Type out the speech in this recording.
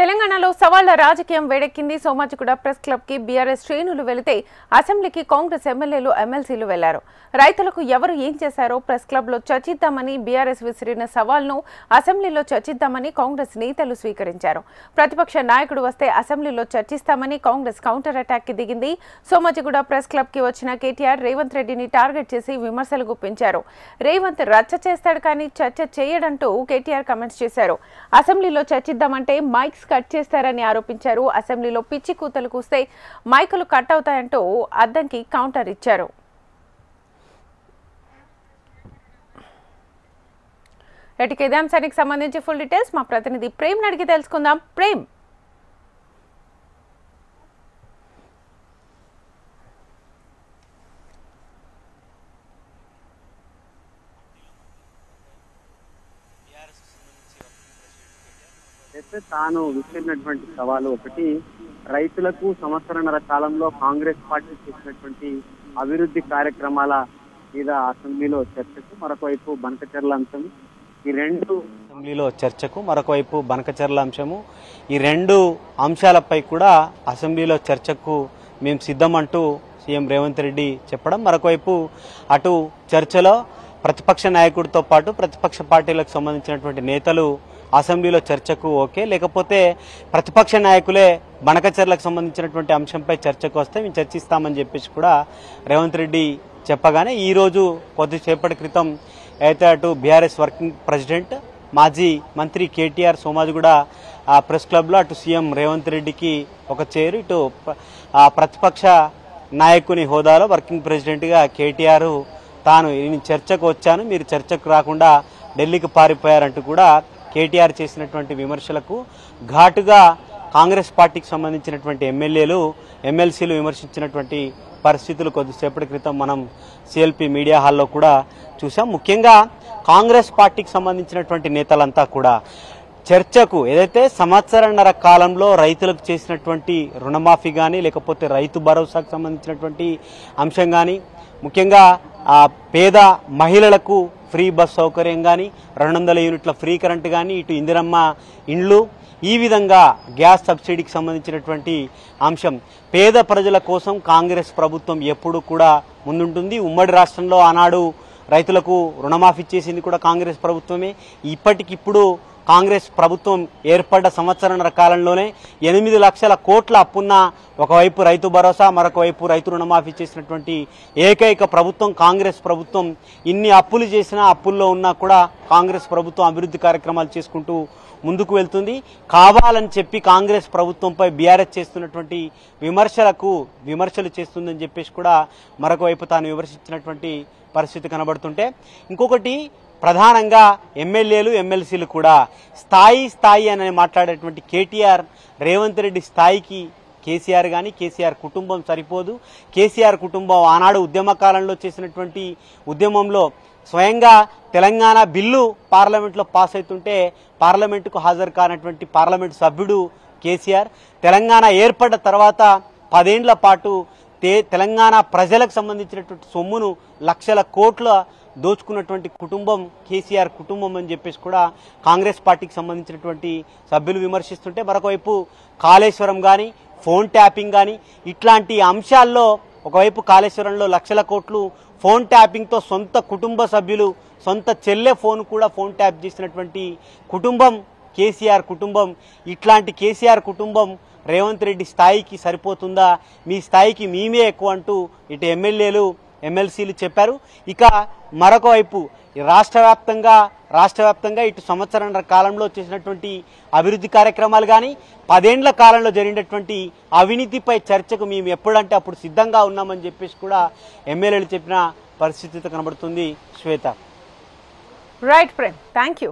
తెలంగాణలో సవాళ్ల రాజకీయం వేడెక్కింది. సోమాజిగూడ ప్రెస్ క్లబ్ కి బీఆర్ఎస్ శ్రేణులు వెళితే అసెంబ్లీకి కాంగ్రెస్ ఎమ్మెల్యేలు ఎమ్మెల్సీలు వెళ్లారు. రైతులకు ఎవరు ఏం చేశారో ప్రెస్ క్లబ్ లో చర్చిద్దామని బీఆర్ఎస్ విసిరిన సవాల్ను అసెంబ్లీలో చర్చిద్దామని కాంగ్రెస్ నేతలు స్వీకరించారు. ప్రతిపక్ష నాయకుడు వస్తే అసెంబ్లీలో చర్చిస్తామని కాంగ్రెస్ కౌంటర్ అటాక్ కి దిగింది. సోమాజిగూడ ప్రెస్ క్లబ్ కి వచ్చిన కేటీఆర్ రేవంత్ రెడ్డిని టార్గెట్ చేసి విమర్శలు గుప్పించారు. రేవంత్ రచ్చ చేస్తాడు కానీ చర్చ చేయడంటూ కేటీఆర్ కామెంట్స్ చేశారు. అసెంబ్లీలో చర్చిద్దామంటే మైక్స్ కట్ చేస్తారని ఆరోపించారు. అసెంబ్లీలో పిచ్చి కూతలు కూస్తే మైకులు కట్ అవుతాయంటూ అద్దంకి కౌంటర్ ఇచ్చారు. ఇదే అంశానికి సంబంధించి ఫుల్ డీటెయిల్స్ మా ప్రతినిధి ప్రేమ్ అడిగి తెలుసుకుందాం. ప్రేమ్, అయితే తాను విసిరినటువంటి సవాలు ఒకటి, రైతులకు సంవత్సరన్నర కాలంలో కాంగ్రెస్ పార్టీ చేసినటువంటి అభివృద్ధి కార్యక్రమాల మీద అసెంబ్లీలో చర్చకు, మరొకవైపు బనకచెర్ల అంశం. ఈ రెండు అసెంబ్లీలో చర్చకు, మరొకవైపు బనకచెర్ల అంశము. ఈ రెండు అంశాలపై కూడా అసెంబ్లీలో చర్చకు మేము సిద్ధమంటూ సీఎం రేవంత్ రెడ్డి చెప్పడం, మరొకవైపు అటు చర్చలో ప్రతిపక్ష నాయకుడితో పాటు ప్రతిపక్ష పార్టీలకు సంబంధించినటువంటి నేతలు అసెంబ్లీలో చర్చకు ఓకే, లేకపోతే ప్రతిపక్ష నాయకులే బనకచెర్లకు సంబంధించినటువంటి అంశంపై చర్చకు వస్తే మేము చర్చిస్తామని చెప్పేసి కూడా రేవంత్ రెడ్డి చెప్పగానే ఈరోజు కొద్దిసేపటి క్రితం అయితే అటు బీఆర్ఎస్ వర్కింగ్ ప్రెసిడెంట్ మాజీ మంత్రి కేటీఆర్ సోమాజిగూడ ప్రెస్ క్లబ్లో అటు సీఎం రేవంత్ రెడ్డికి ఒక చైరు, ఇటు ప్రతిపక్ష నాయకుని హోదాలో వర్కింగ్ ప్రెసిడెంట్గా కేటీఆర్ తాను చర్చకు వచ్చాను, మీరు చర్చకు రాకుండా ఢిల్లీకి పారిపోయారంటూ కూడా కేటీఆర్ చేసినటువంటి విమర్శలకు ఘాటుగా కాంగ్రెస్ పార్టీకి సంబంధించినటువంటి ఎమ్మెల్యేలు ఎమ్మెల్సీలు విమర్శించినటువంటి పరిస్థితులు కొద్దిసేపటి క్రితం మనం సిఎల్పి మీడియా హాల్లో కూడా చూసాం. ముఖ్యంగా కాంగ్రెస్ పార్టీకి సంబంధించినటువంటి నేతలంతా కూడా చర్చకు ఏదైతే సంవత్సరన్నర కాలంలో రైతులకు చేసినటువంటి రుణమాఫీ కానీ, లేకపోతే రైతు భరోసాకు సంబంధించినటువంటి అంశం కానీ, ముఖ్యంగా పేద మహిళలకు ఫ్రీ బస్ సౌకర్యం కానీ, 200 యూనిట్ల ఫ్రీ కరెంటు కానీ, ఇటు ఇందిరమ్మ ఇండ్లు, ఈ విధంగా గ్యాస్ సబ్సిడీకి సంబంధించినటువంటి అంశం, పేద ప్రజల కోసం కాంగ్రెస్ ప్రభుత్వం ఎప్పుడు కూడా ముందుంటుంది. ఉమ్మడి రాష్ట్రంలో ఆనాడు రైతులకు రుణమాఫీ చేసింది కూడా కాంగ్రెస్ ప్రభుత్వమే. ఇప్పటికిప్పుడు కాంగ్రెస్ ప్రభుత్వం ఏర్పడ్డ సంవత్సరన్నర కాలంలోనే 8 లక్షల కోట్ల అప్పున్న ఒకవైపు రైతు భరోసా, మరొకవైపు రైతు రుణమాఫీ చేసినటువంటి ఏకైక ప్రభుత్వం కాంగ్రెస్ ప్రభుత్వం. ఇన్ని అప్పులు చేసినా, అప్పుల్లో ఉన్నా కూడా కాంగ్రెస్ ప్రభుత్వం అభివృద్ధి కార్యక్రమాలు చేసుకుంటూ ముందుకు వెళ్తుంది. కావాలని చెప్పి కాంగ్రెస్ ప్రభుత్వంపై బీఆర్ఎస్ చేస్తున్నటువంటి విమర్శలు చేస్తుందని చెప్పేసి కూడా మరొకవైపు తాను విమర్శించినటువంటి పరిస్థితి కనబడుతుంటే, ఇంకొకటి ప్రధానంగా ఎమ్మెల్యేలు ఎమ్మెల్సీలు కూడా స్థాయి అని మాట్లాడేటువంటి కేటీఆర్ రేవంత్ రెడ్డి స్థాయికి కేసీఆర్ కానీ, కేసీఆర్ కుటుంబం సరిపోదు. కేసీఆర్ కుటుంబం ఆనాడు ఉద్యమ కాలంలో చేసినటువంటి ఉద్యమంలో స్వయంగా తెలంగాణ బిల్లు పార్లమెంట్లో పాస్ అవుతుంటే పార్లమెంటుకు హాజరు కానటువంటి పార్లమెంటు సభ్యుడు కేసీఆర్. తెలంగాణ ఏర్పడ్డ తర్వాత 10 ఏళ్ల పాటు తెలంగాణ ప్రజలకు సంబంధించినటువంటి సొమ్మును లక్షల కోట్ల దోచుకున్నటువంటి కుటుంబం కేసీఆర్ కుటుంబం అని చెప్పేసి కూడా కాంగ్రెస్ పార్టీకి సంబంధించినటువంటి సభ్యులు విమర్శిస్తుంటే, మరొకవైపు కాళేశ్వరం కానీ, ఫోన్ ట్యాపింగ్ కానీ, ఇట్లాంటి అంశాల్లో ఒకవైపు కాళేశ్వరంలో లక్షల కోట్లు ఫోన్ ట్యాపింగ్తో సొంత కుటుంబ సభ్యులు, సొంత చెల్లె ఫోన్ కూడా ఫోన్ ట్యాప్ చేసినటువంటి కుటుంబం కేసీఆర్ కుటుంబం. ఇట్లాంటి కేసీఆర్ కుటుంబం రేవంత్ రెడ్డి స్థాయికి సరిపోతుందా, మీ స్థాయికి మేమే ఎక్కువ అంటూ ఇటు ఎమ్మెల్యేలు ఎమ్మెల్సీలు చెప్పారు. ఇక మరొక వైపు రాష్ట్ర వ్యాప్తంగా ఇటు సంవత్సరన్నర కాలంలో చేసినటువంటి అభివృద్ధి కార్యక్రమాలు కానీ, 10 ఏళ్ల కాలంలో జరిగినటువంటి అవినీతిపై చర్చకు మేము ఎప్పుడంటే అప్పుడు సిద్ధంగా ఉన్నామని చెప్పేసి కూడా ఎమ్మెల్యేలు చెప్పిన పరిస్థితి కనబడుతుంది. Shweta. Right Prem, thank you.